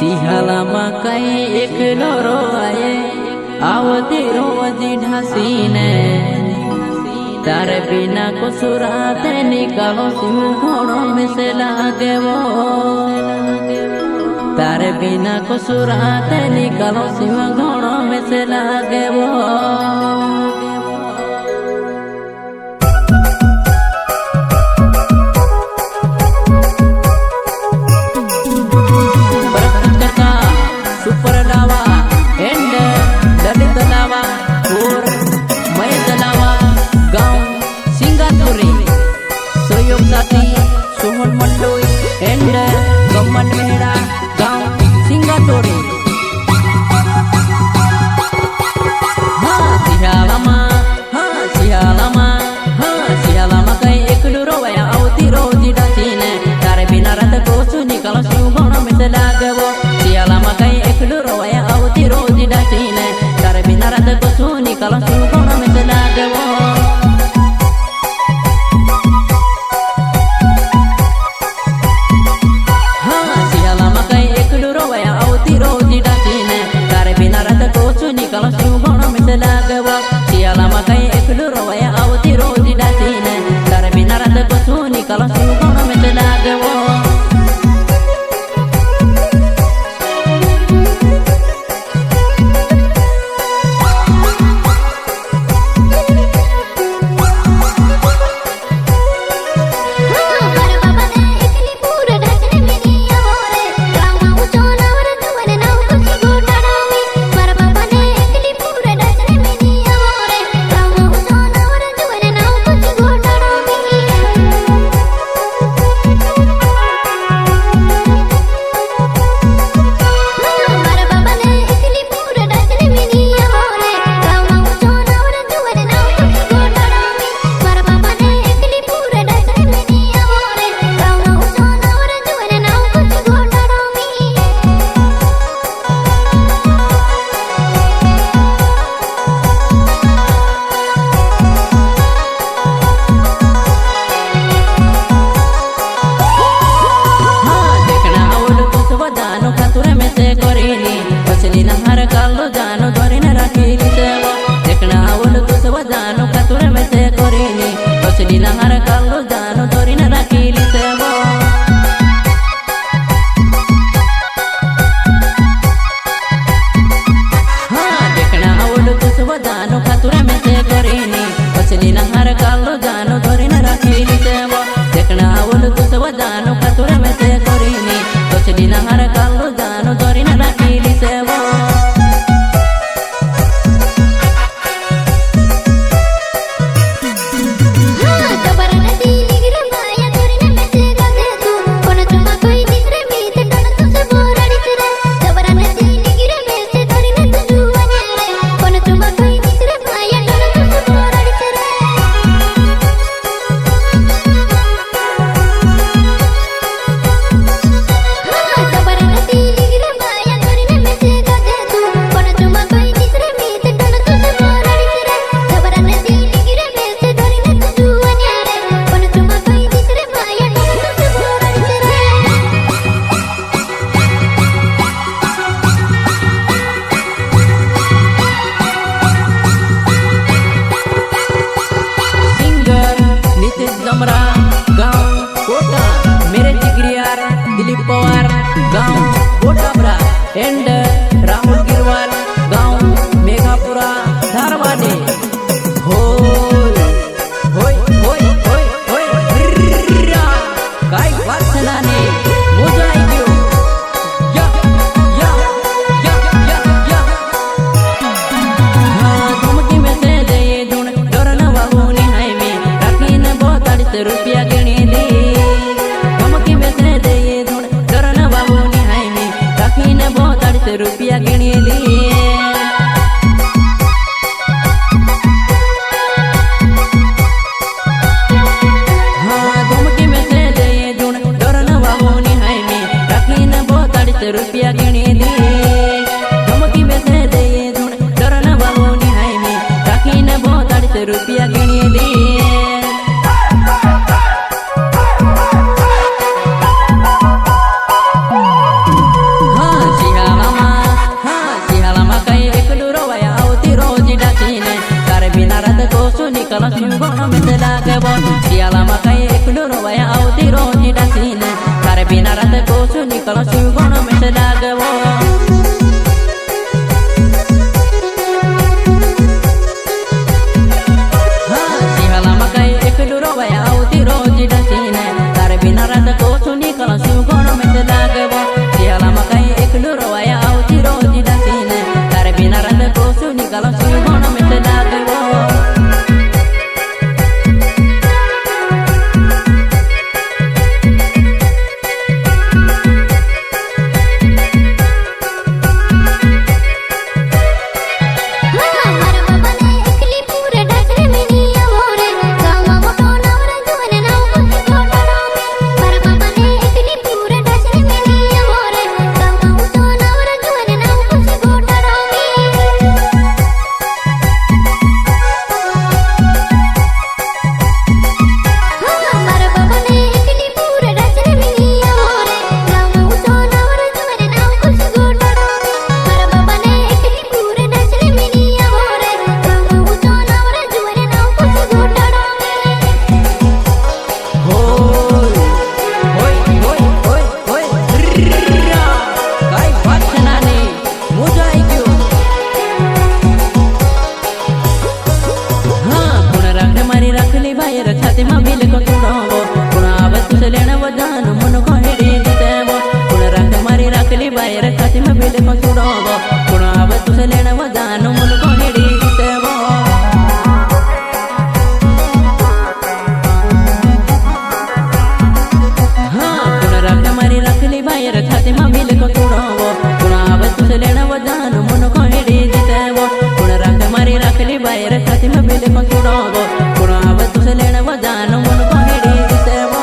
सिहालामा कई एक लोरो आए आवती रोजी ढासीने तारे बिना को सुराते निकालो सिंह घोड़ों में से लागे वो तारे बिना को सुराते निकालो सिंह घोड़ों में से लागे वो kalau suka nama tenaga wo ha siala makai ekduro wa auti roji dasine kare binara ta kosuni kalau suka nama tenaga wo siala makai ekduro wa auti roji dasine kare binara ta kosuni kalau suka nama tenaga wo रुपया गिनी लिए हाँ धमकी में से दे दुन डरन बाबूनी है में राखी न बहुत रुपया गिनी लिए धमकी में से दे दुन डरन बाबूनी है में राखी न बहुत रुपया गिनी लिए बिना रात को सुनी कल शिव गुण में से लागवो सिहाला मकई एक डुरोवया आवती रोज डसीने तारे बिना रात को सुनी कल शिव गुण में से लागवो सिहाला मकई एक डुरोवया आवती रोज डसीने तारे बिना रात को सुनी कल शिव गुण में से लागवो छाती में मिल को तुड़ो पुना आवत से लेना वजान मन को हिड़ी देते वो पुना रख मारी रखली बाहर छाती में मिल को तुड़ो पुना आवत से लेना वजान मन को हिड़ी देते वो हाँ पुना रख मारी रखली बाहर छाती में मिल को तुड़ो पुना आवत से लेना वजान मन को हिड़ी देते वो पुना रख मारी रखली बाहर छाती में मिल को तुड़ो पुना आवत से लेना वजान मन को हिड़ी देते वो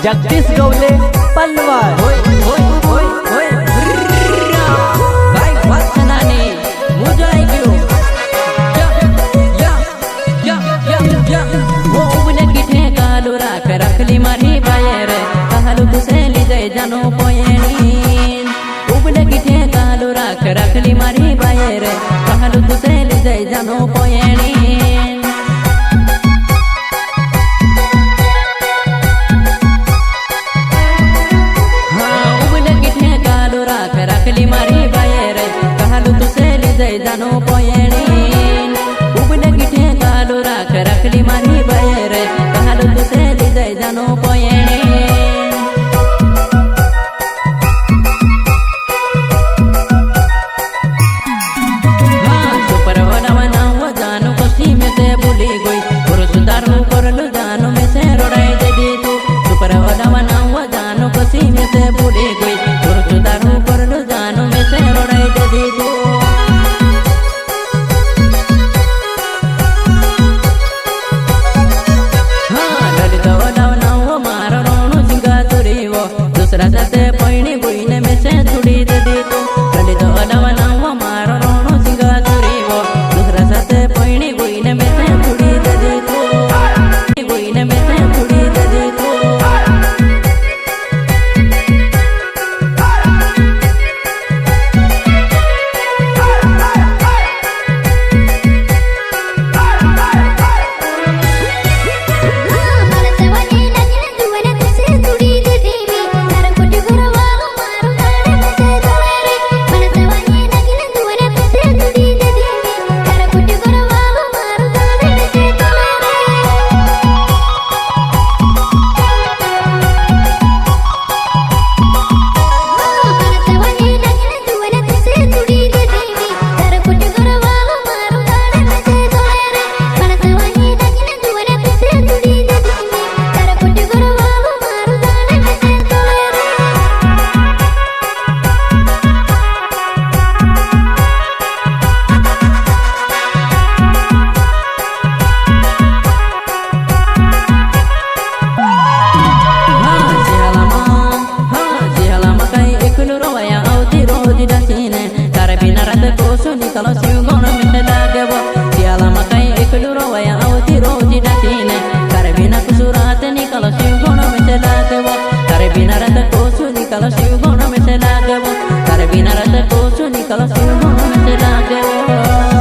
जगदीश गौले पलवार होय होय होय होय गाय वचनाने मुजाई गयो या वो उबले किठे कालू राख रखली मारी बायर कहलू तुसे ले जाए जानो पोयनी उबले किठे कालू राख रखली मारी बायर कहलू तुसे ले जाए जानो पोयनी रखली मारी बायर कहलू तुसे ले जाए जानो पोयनी उबले किठे कालू राख रखली मारी बायर कहलू तुसे ले जाए जानो पोयनी हाँ सुपर वनवना वो जानो कोसी में से भूली गई पुरुष दारू करलू जानो में से रोड़ाई दे दी तू सुपर वनवना वो जानो कोसी में से भूली गई पुरुष दारू करलू जानो में से रोड़ाई दे दी तू हाँ ललित वनवना वो मारो रोणु सिंगा तुरी वो दूसरा साथे पैनी बुईने में से छुड़ी दे दी तू ललित वनवना वो मारो रोणु सिंगा तुरी वो दूसरा साथे पैनी बुईने में से छुड़ी दे दी तू बुईने में से छुड़ी दे दी तू मला सवानी लागेल तुवना तुसे तुडी दे देवी तारा कोटी घर मिसे लागे वो